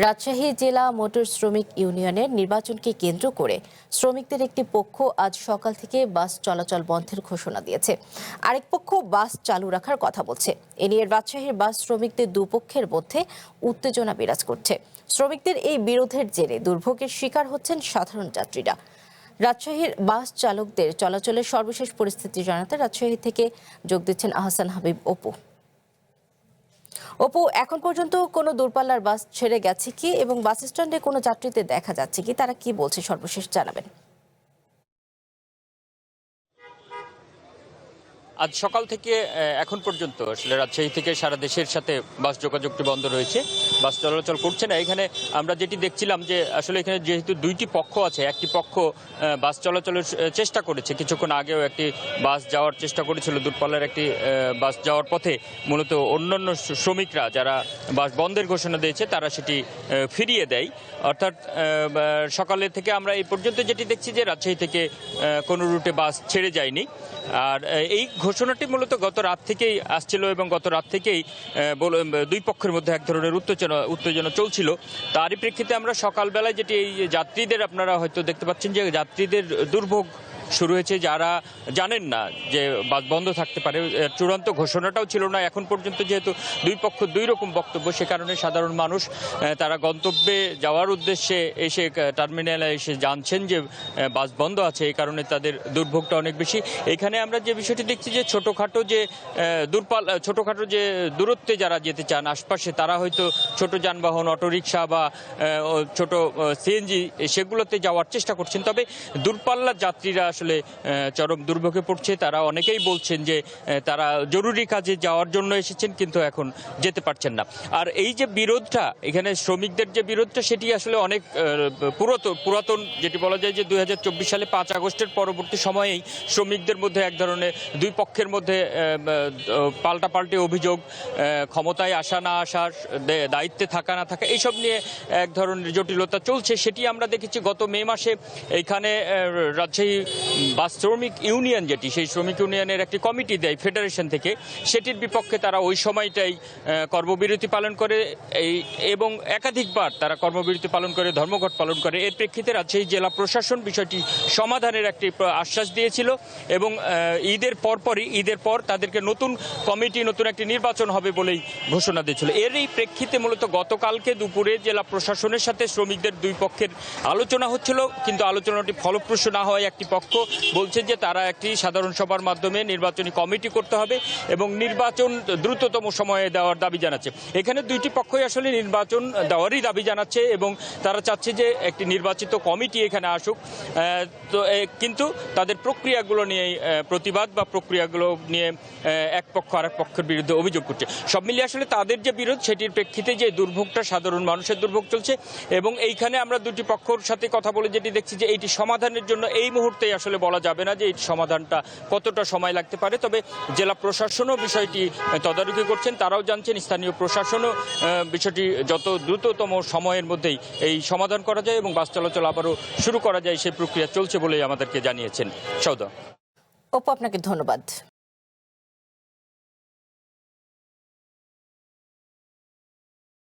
রাজশাহী জেলা মোটর শ্রমিক ইউনিয়নের নির্বাচনকে কেন্দ্র করে শ্রমিকদের একটি পক্ষ আজ সকাল থেকে বাস চলাচল বন্ধের ঘোষণা দিয়েছে। আরেক পক্ষ বাস চালু রাখার কথা বলছে। এ নিয়ে রাজশাহীর বাস শ্রমিকদের দুপক্ষের মধ্যে উত্তেজনা বিরাজ করছে। শ্রমিকদের এই বিরোধের জেরে দুর্ভোগের শিকার হচ্ছেন সাধারণ যাত্রীরা। রাজশাহীর বাস চালকদের চলাচলের সর্বশেষ পরিস্থিতি জানাতে রাজশাহী থেকে যোগ দিচ্ছেন আহসান হাবিব অপু। অপু, এখন পর্যন্ত কোনো দূরপাল্লার বাস ছেড়ে গেছে কি এবং বাস স্ট্যান্ডে কোনো যাত্রীদের দেখা যাচ্ছে কি, তারা কি বলছে সর্বশেষ জানাবেন। আজ সকাল থেকে এখন পর্যন্ত আসলে রাজশাহী থেকে সারা দেশের সাথে বাস যোগাযোগটি বন্ধ রয়েছে, বাস চলাচল করছে না। এখানে আমরা যেটি দেখছিলাম যে আসলে এখানে যেহেতু দুইটি পক্ষ আছে, একটি পক্ষ বাস চলাচলের চেষ্টা করেছে, কিছুক্ষণ আগেও একটি বাস যাওয়ার চেষ্টা করেছিল, দূরপাল্লার একটি বাস যাওয়ার পথে মূলত অন্যান্য শ্রমিকরা যারা বাস বন্ধের ঘোষণা দিয়েছে তারা সেটি ফিরিয়ে দেয়। অর্থাৎ সকালে থেকে আমরা এই পর্যন্ত যেটি দেখছি যে রাজশাহী থেকে কোনো রুটে বাস ছেড়ে যায়নি। আর এই ঘোষণাটি মূলত গত রাত থেকেই আসছিল এবং গত রাত থেকেই দুই পক্ষের মধ্যে এক ধরনের উত্তেজনা চলছিল। তারই প্রেক্ষিতে আমরা সকালবেলায় যেটি এই যাত্রীদের, আপনারা হয়তো দেখতে পাচ্ছেন যে যাত্রীদের দুর্ভোগ শুরু হয়েছে। যারা জানেন না যে বাস বন্ধ থাকতে পারে, চূড়ান্ত ঘোষণাটাও ছিল না এখন পর্যন্ত, যেহেতু দুই পক্ষ দুই রকম বক্তব্য, সে কারণে সাধারণ মানুষ তারা গন্তব্যে যাওয়ার উদ্দেশ্যে এসে টার্মিনালে এসে জানছেন যে বাস বন্ধ আছে, এই কারণে তাদের দুর্ভোগটা অনেক বেশি। এখানে আমরা যে বিষয়টি দেখছি যে ছোটোখাটো যে দূরত্বে যারা যেতে চান আশপাশে, তারা হয়তো ছোট যানবাহন, অটোরিকশা বা ছোট সিএনজি সেগুলোতে যাওয়ার চেষ্টা করছেন। তবে দূরপাল্লার যাত্রীরা আসলে চরম দুর্ভোগে পড়ছে। তারা অনেকেই বলছেন যে তারা জরুরি কাজে যাওয়ার জন্য এসেছেন কিন্তু এখন যেতে পারছেন না। আর এই যে বিরোধটা, এখানে শ্রমিকদের যে বিরোধটা, সেটি আসলে অনেক পুরাতন, যেটি বলা যায় যে 2024 সালে 5 আগস্টের পরবর্তী সময়েই শ্রমিকদের মধ্যে এক ধরনের দুই পক্ষের মধ্যে পাল্টাপাল্টি অভিযোগ, ক্ষমতায় আসা না আসা, দায়িত্বে থাকা না থাকা, এইসব নিয়ে এক ধরনের জটিলতা চলছে। সেটি আমরা দেখেছি গত মে মাসে এইখানে রাজশাহী বাস শ্রমিক ইউনিয়ন, যেটি সেই শ্রমিক ইউনিয়নের একটি কমিটি দেয় ফেডারেশন থেকে, সেটির বিপক্ষে তারা ওই সময়টাই কর্মবিরতি পালন করে এবং একাধিকবার তারা কর্মবিরতি পালন করে, ধর্মঘট পালন করে। এর প্রেক্ষিতে রাজশাহী জেলা প্রশাসন বিষয়টি সমাধানের একটি আশ্বাস দিয়েছিল এবং ঈদের পর তাদেরকে নতুন কমিটি, নতুন একটি নির্বাচন হবে বলেই ঘোষণা দিয়েছিল। এর এই প্রেক্ষিতে মূলত গতকালকে দুপুরে জেলা প্রশাসনের সাথে শ্রমিকদের দুই পক্ষের আলোচনা হচ্ছিল, কিন্তু আলোচনাটি ফলপ্রসূ না হয় একটি পক্ষ বলছে যে তারা একটি সাধারণ সভার মাধ্যমে নির্বাচনী কমিটি করতে হবে এবং নির্বাচন দ্রুততম সময়ে দেওয়ার দাবি জানাচ্ছে। এখানে দুইটি পক্ষই আসলে নির্বাচন দেওয়ারই দাবি জানাচ্ছে এবং তারা চাচ্ছে যে একটি নির্বাচিত কমিটি এখানে আসুক। তো কিন্তু তাদের প্রক্রিয়াগুলো নিয়ে প্রতিবাদ বা প্রক্রিয়াগুলো নিয়ে এক পক্ষ আরেক পক্ষের বিরুদ্ধে অভিযোগ করছে। সব মিলিয়ে আসলে তাদের যে বিরোধ, সেটির প্রেক্ষিতে যে দুর্ভোগটা, সাধারণ মানুষের দুর্ভোগ চলছে এবং এইখানে আমরা দুটি পক্ষের সাথে কথা বলে যেটি দেখছি যে এইটি সমাধানের জন্য এই মুহূর্তে আসলে বলা যাবে না যে এই সমাধানটা কতটা সময় লাগতে পারে। তবে জেলা প্রশাসনও বিষয়টি তদারকি করছেন, তারাও জানছেন, স্থানীয় প্রশাসনও বিষয়টি যত দ্রুততম সময়ের মধ্যেই এই সমাধান করা যায় এবং বাস চলাচল আবারও শুরু করা যায় সেই প্রক্রিয়া চলছে বলেই আমাদেরকে জানিয়েছেন। সৌদা। অপু, আপনাকে ধন্যবাদ।